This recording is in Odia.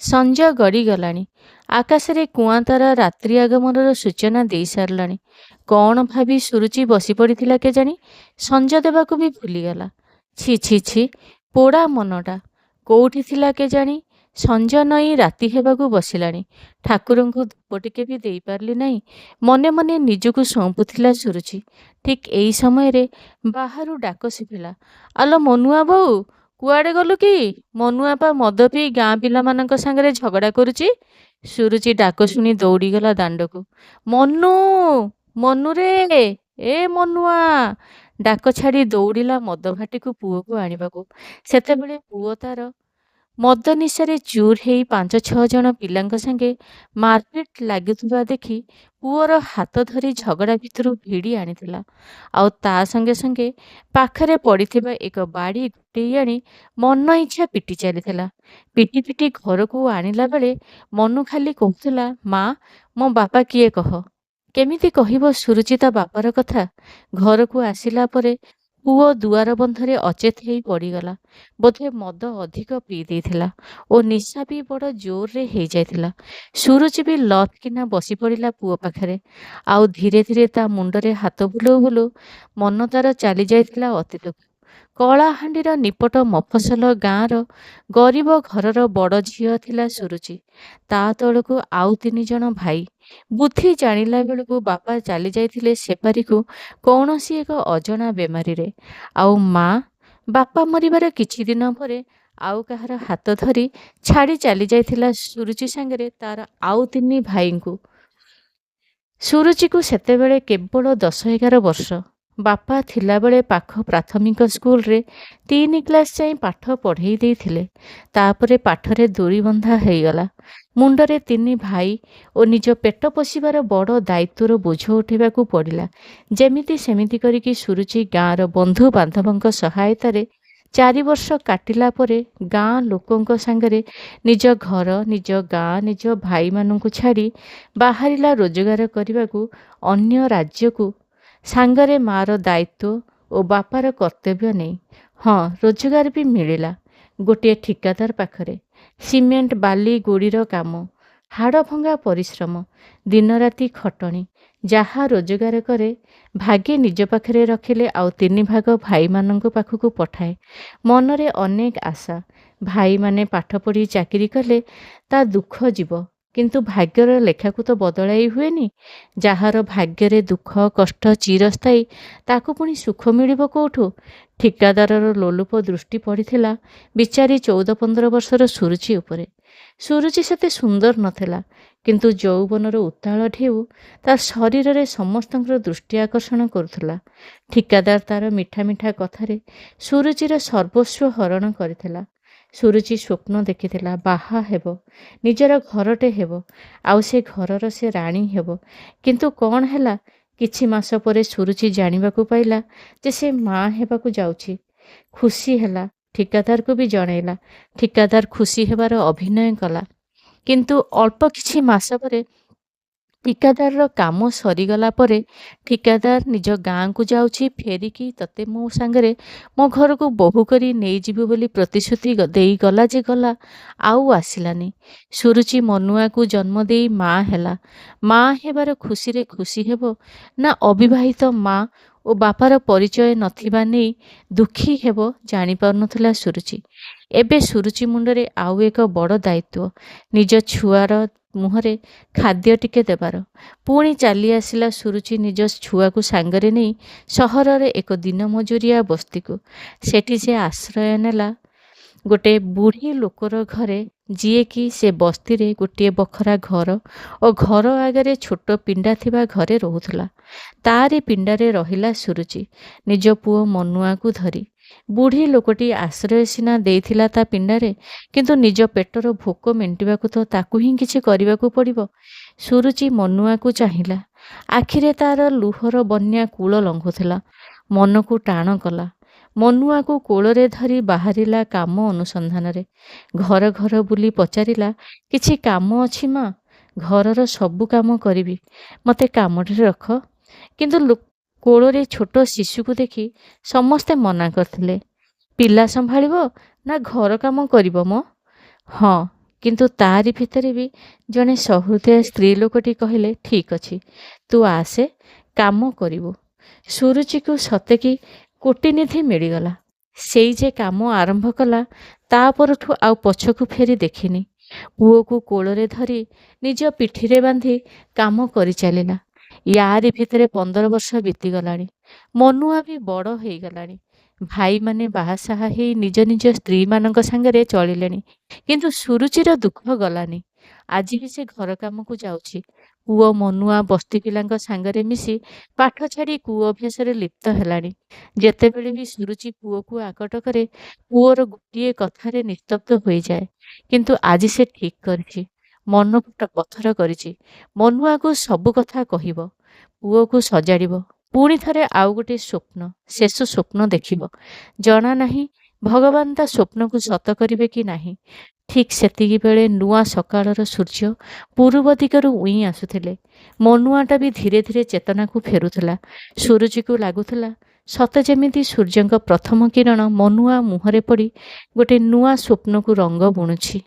ସଞ୍ଜ ଗଡ଼ିଗଲାଣି। ଆକାଶରେ କୁଆଁତାରା ରାତ୍ରି ଆଗମନର ସୂଚନା ଦେଇ ସାରିଲାଣି। କ'ଣ ଭାବି ସୁରୁଚି ବସି ପଡ଼ିଥିଲା କେଜାଣି, ସଞ୍ଜ ଦେବାକୁ ବି ଭୁଲିଗଲା। ଛି ଛି ଛି, ପୋଡ଼ା ମନଟା କୋଉଠି ଥିଲା କେଜାଣି। ସଞ୍ଜ ନଈ ରାତି ହେବାକୁ ବସିଲାଣି। ଠାକୁରଙ୍କୁ ଧୂପ ଟିକେ ବି ଦେଇପାରିଲି ନାହିଁ। ମନେ ମନେ ନିଜକୁ ସଉଁପୁଥିଲା ସୁରୁଚି। ଠିକ୍ ଏଇ ସମୟରେ ବାହାରୁ ଡାକ ଶୁଭିଲା, ଆଲୋ ମନୁଆ ବୋଉ, କୁଆଡ଼େ ଗଲୁ କି? ମନୁଆ ପା ମଦ ପିଇ ଗାଁ ପିଲାମାନଙ୍କ ସାଙ୍ଗରେ ଝଗଡ଼ା କରୁଛି। ସୁରୁଚି ଡାକ ଶୁଣି ଦୌଡ଼ିଗଲା ଦାଣ୍ଡକୁ। ମନୁ, ମନୁରେ, ଏ ମନୁଆ। ଡାକ ଛାଡ଼ି ଦୌଡ଼ିଲା ମଦ ଭାଟିକୁ ପୁଅକୁ ଆଣିବାକୁ। ସେତେବେଳେ ପୁଅ ତାର ମଦ ନିଶାରେ ଚୁର୍ ହେଇ 5-6 ଜଣ ପିଲାଙ୍କ ସାଙ୍ଗେ ମାରପିଟ୍ ଲାଗୁଥିବା ଦେଖି ପୁଅର ହାତ ଧରି ଝଗଡ଼ା ଭିତରୁ ଭିଡ଼ି ଆଣିଥିଲା। ଆଉ ତା ସଙ୍ଗେ ସଙ୍ଗେ ପାଖରେ ପଡ଼ିଥିବା ଏକ ବାଡ଼ି ଗୋଟେଇ ଆଣି ମନ ଇଚ୍ଛା ପିଟି ଚାଲିଥିଲା। ପିଟି ପିଟି ଘରକୁ ଆଣିଲା ବେଳେ ମନୁ ଖାଲି କହୁଥିଲା, ମା, ମୋ ବାପା କିଏ କହ। କେମିତି କହିବ ସୁରୁଚି ତା ବାପାର କଥା? ଘରକୁ ଆସିଲା ପରେ ପୁଅ ଦୁଆର ବନ୍ଧରେ ଅଚେତ ହେଇ ପଡ଼ିଗଲା। ବୋଧେ ମଦ ଅଧିକ ପିଇ ଦେଇଥିଲା ଓ ନିଶା ବି ବଡ଼ ଜୋରରେ ହେଇଯାଇଥିଲା। ସୁରୁଚି ବି ଲଥ୍ କିନା ବସି ପଡ଼ିଲା ପୁଅ ପାଖରେ। ଆଉ ଧୀରେ ଧୀରେ ତା ମୁଣ୍ଡରେ ହାତ ବୁଲଉ ବୁଲଉ ମନ ତାର ଚାଲି ଯାଇଥିଲା ଅତୀତକୁ। କଳାହାଣ୍ଡିର ନିପଟ ମଫସଲ ଗାଁର ଗରିବ ଘରର ବଡ଼ ଝିଅ ଥିଲା ସୁରୁଚି। ତା ତଳକୁ ଆଉ 3 ଜଣ ଭାଇ। ବୁଦ୍ଧି ଜାଣିଲା ବେଳକୁ ବାପା ଚାଲି ଯାଇଥିଲେ ସେପାରିକୁ କୌଣସି ଏକ ଅଜଣା ବେମାରୀରେ। ଆଉ ମା, ବାପା ମରିବାର କିଛି ଦିନ ପରେ ଆଉ କାହାର ହାତ ଧରି ଛାଡ଼ି ଚାଲି ଯାଇଥିଲା ସୁରୁଚି ସାଙ୍ଗରେ ତାର ଆଉ 3 ଭାଇଙ୍କୁ। ସୁରୁଚିକୁ ସେତେବେଳେ କେବଳ 10-11 ବର୍ଷ। ବାପା ଥିଲାବେଳେ ପାଖ ପ୍ରାଥମିକ ସ୍କୁଲରେ 3 କ୍ଲାସ୍ ଯାଏଁ ପାଠ ପଢ଼େଇ ଦେଇଥିଲେ। ତାପରେ ପାଠରେ ଦୋଳି ବନ୍ଧା ହେଇଗଲା। ମୁଣ୍ଡରେ 3 ଭାଇ ଓ ନିଜ ପେଟ ପୋଷିବାର ବଡ଼ ଦାୟିତ୍ୱର ବୋଝ ଉଠାଇବାକୁ ପଡ଼ିଲା। ଯେମିତି ସେମିତି କରିକି ସୁରୁଚି ଗାଁର ବନ୍ଧୁ ବାନ୍ଧବଙ୍କ ସହାୟତାରେ 4 ବର୍ଷ କାଟିଲା ପରେ ଗାଁ ଲୋକଙ୍କ ସାଙ୍ଗରେ ନିଜ ଘର, ନିଜ ଗାଁ, ନିଜ ଭାଇମାନଙ୍କୁ ଛାଡ଼ି ବାହାରିଲା ରୋଜଗାର କରିବାକୁ ଅନ୍ୟ ରାଜ୍ୟକୁ। ସାଙ୍ଗରେ ମାର ଦାୟିତ୍ୱ ଓ ବାପାର କର୍ତ୍ତବ୍ୟ ନେଇ। ହଁ, ରୋଜଗାର ବି ମିଳିଲା ଗୋଟିଏ ଠିକାଦାର ପାଖରେ। ସିମେଣ୍ଟ ବାଲି ଗୋଡ଼ିର କାମ, ହାଡ଼ଭଙ୍ଗା ପରିଶ୍ରମ, ଦିନରାତି ଖଟଣି। ଯାହା ରୋଜଗାର କରେ ଭାଗେ ନିଜ ପାଖରେ ରଖିଲେ ଆଉ 3 ଭାଗ ଭାଇମାନଙ୍କ ପାଖକୁ ପଠାଏ। ମନରେ ଅନେକ ଆଶା। ଭାଇମାନେ ପାଠ ପଢ଼ି ଚାକିରି କଲେ ତା ଦୁଃଖ ଯିବ। କିନ୍ତୁ ଭାଗ୍ୟର ଲେଖାକୁ ତ ବଦଳାଇ ହୁଏନି। ଯାହାର ଭାଗ୍ୟରେ ଦୁଃଖ କଷ୍ଟ ଚିରସ୍ଥାୟୀ, ତାକୁ ପୁଣି ସୁଖ ମିଳିବ କୋଉଠୁ? ଠିକାଦାରର ଲୋଲୁପ ଦୃଷ୍ଟି ପଡ଼ିଥିଲା ବିଚାରୀ 14-15 ବର୍ଷର ସୁରୁଚି ଉପରେ। ସୁରୁଚି ସେତେ ସୁନ୍ଦର ନଥିଲା, କିନ୍ତୁ ଯୌବନର ଉତ୍ତାଳ ଢେଉ ତା ଶରୀରରେ ସମସ୍ତଙ୍କର ଦୃଷ୍ଟି ଆକର୍ଷଣ କରୁଥିଲା। ଠିକାଦାର ତାର ମିଠା ମିଠା କଥାରେ ସୁରୁଚିର ସର୍ବସ୍ୱ ହରଣ କରିଥିଲା। ସୁରୁଚି ସ୍ୱପ୍ନ ଦେଖିଥିଲା ବାହା ହେବ, ନିଜର ଘରଟେ ହେବ, ଆଉ ସେ ଘରର ସେ ରାଣୀ ହେବ। କିନ୍ତୁ କ'ଣ ହେଲା? କିଛି ମାସ ପରେ ସୁରୁଚି ଜାଣିବାକୁ ପାଇଲା ଯେ ସେ ମା ହେବାକୁ ଯାଉଛି। ଖୁସି ହେଲା, ଠିକାଦାରକୁ ବି ଜଣେଇଲା। ଠିକାଦାର ଖୁସି ହେବାର ଅଭିନୟ କଲା। କିନ୍ତୁ ଅଳ୍ପ କିଛି ମାସ ପରେ ଠିକାଦାରର କାମ ସରିଗଲା ପରେ ଠିକାଦାର ନିଜ ଗାଁକୁ ଯାଉଛି, ଫେରିକି ତତେ ମୋ ସାଙ୍ଗରେ ମୋ ଘରକୁ ବୋହୂ କରି ନେଇଯିବୁ ବୋଲି ପ୍ରତିଶ୍ରୁତି ଦେଇ ଗଲା ଯେ ଗଲା, ଆଉ ଆସିଲାନି। ସୁରୁଚି ମନୁଆକୁ ଜନ୍ମ ଦେଇ ମା ହେଲା। ମା ହେବାର ଖୁସିରେ ଖୁସି ହେବ ନା ଅବିବାହିତ ମା ଓ ବାପାର ପରିଚୟ ନଥିବା ନେଇ ଦୁଃଖୀ ହେବ ଜାଣିପାରୁନଥିଲା ସୁରୁଚି। ଏବେ ସୁରୁଚି ମୁଣ୍ଡରେ ଆଉ ଏକ ବଡ଼ ଦାୟିତ୍ୱ, ନିଜ ଛୁଆର ମୁହଁରେ ଖାଦ୍ୟ ଟିକେ ଦେବାର। ପୁଣି ଚାଲି ଆସିଲା ସୁରୁଚି ନିଜ ଛୁଆକୁ ସାଙ୍ଗରେ ନେଇ ସହରର ଏକ ଦିନ ମଜୁରିଆ ବସ୍ତିକୁ। ସେଠି ସେ ଆଶ୍ରୟ ନେଲା ଗୋଟେ ବୁଢ଼ୀ ଲୋକର ଘରେ, ଯିଏକି ସେ ବସ୍ତିରେ ଗୋଟିଏ ବଖରା ଘର ଓ ଘର ଆଗରେ ଛୋଟ ପିଣ୍ଡା ଥିବା ଘରେ ରହୁଥିଲା। ତାରି ପିଣ୍ଡାରେ ରହିଲା ସୁରୁଚି ନିଜ ପୁଅ ମନୁଆକୁ ଧରି। ବୁଢ଼ୀ ଲୋକଟି ଆଶ୍ରୟ ସିନା ଦେଇଥିଲା ତା ପିଣ୍ଡାରେ, କିନ୍ତୁ ନିଜ ପେଟର ଭୋକ ମେଣ୍ଟିବାକୁ ତ ତାକୁ ହିଁ କିଛି କରିବାକୁ ପଡ଼ିବ। ସୁରୁଚି ମନୁଆକୁ ଚାହିଁଲା। ଆଖିରେ ତାର ଲୁହର ବନ୍ୟା କୂଳ ଲଙ୍ଘୁଥିଲା। ମନକୁ ଟାଣ କଲା। ମନୁଆକୁ କୋଳରେ ଧରି ବାହାରିଲା କାମ ଅନୁସନ୍ଧାନରେ। ଘର ଘର ବୁଲି ପଚାରିଲା, କିଛି କାମ ଅଛି ମା? ଘରର ସବୁ କାମ କରିବି, ମୋତେ କାମଟିରେ ରଖ। କିନ୍ତୁ କୋଳରେ ଛୋଟ ଶିଶୁକୁ ଦେଖି ସମସ୍ତେ ମନା କରିଥିଲେ। ପିଲା ସମ୍ଭାଳିବ ନା ଘର କାମ କରିବ ମ? ହଁ, କିନ୍ତୁ ତାରି ଭିତରେ ବି ଜଣେ ସହୃଦୟ ସ୍ତ୍ରୀ ଲୋକଟି କହିଲେ, ଠିକ୍ ଅଛି, ତୁ ଆସେ, କାମ କରିବୁ। ସୁରୁଚିକୁ ସତେକି କୋଟିନିଧି ମିଳିଗଲା। ସେଇ ଯେ କାମ ଆରମ୍ଭ କଲା, ତା ପରଠୁ ଆଉ ପଛକୁ ଫେରି ଦେଖିନି। ପୁଅକୁ କୋଳରେ ଧରି ନିଜ ପିଠିରେ ବାନ୍ଧି କାମ କରିଚାଲିଲା। ୟାରି ଭିତରେ 15 ବର୍ଷ ବିତିଗଲାଣି। ମନୁଆ ବି ବଡ଼ ହେଇଗଲାଣି। ଭାଇମାନେ ବାହାସାହା ହେଇ ନିଜ ନିଜ ସ୍ତ୍ରୀମାନଙ୍କ ସାଙ୍ଗରେ ଚଳିଲେଣି। କିନ୍ତୁ ସୁରୁଚିର ଦୁଃଖ ଗଲାନି। ଆଜି ବି ସେ ଘର କାମକୁ ଯାଉଛି। ପୁଅ ମନୁଆ ବସ୍ତି ପିଲାଙ୍କ ସାଙ୍ଗରେ ମିଶି ପାଠ ଛାଡ଼ି କୂଅ ଅଭ୍ୟାସରେ ଲିପ୍ତ ହେଲାଣି। ଯେତେବେଳେ ବି ସୁରୁଚି ପୁଅକୁ ଆକଟ କରେ, ପୁଅର ଗୋଟିଏ କଥାରେ ନିସ୍ତବ୍ଧ ହୋଇଯାଏ। କିନ୍ତୁ ଆଜି ସେ ଠିକ୍ କରିଛି। ମନକୁ ପଥର କରିଛି। ମନୁଆକୁ ସବୁ କଥା କହିବ। ପୁଅକୁ ସଜାଡ଼ିବ। ପୁଣି ଥରେ ଆଉ ଗୋଟେ ସ୍ୱପ୍ନ, ଶେଷ ସ୍ୱପ୍ନ ଦେଖିବ। ଜଣା ନାହିଁ ଭଗବାନ ତା ସ୍ୱପ୍ନକୁ ସତ କରିବେ କି ନାହିଁ। ଠିକ୍ ସେତିକିବେଳେ ନୂଆ ସକାଳର ସୂର୍ଯ୍ୟ ପୂର୍ବ ଦିଗରୁ ଉଇଁ ଆସୁଥିଲେ। ମନୁଆଟା ବି ଧୀରେ ଧୀରେ ଚେତନାକୁ ଫେରୁଥିଲା। ସୁରୁଚିକୁ ଲାଗୁଥିଲା ସତେ ଯେମିତି ସୂର୍ଯ୍ୟଙ୍କ ପ୍ରଥମ କିରଣ ମନୁଆ ମୁହଁରେ ପଡ଼ି ଗୋଟେ ନୂଆ ସ୍ୱପ୍ନକୁ ରଙ୍ଗ ବୁଣୁଛି।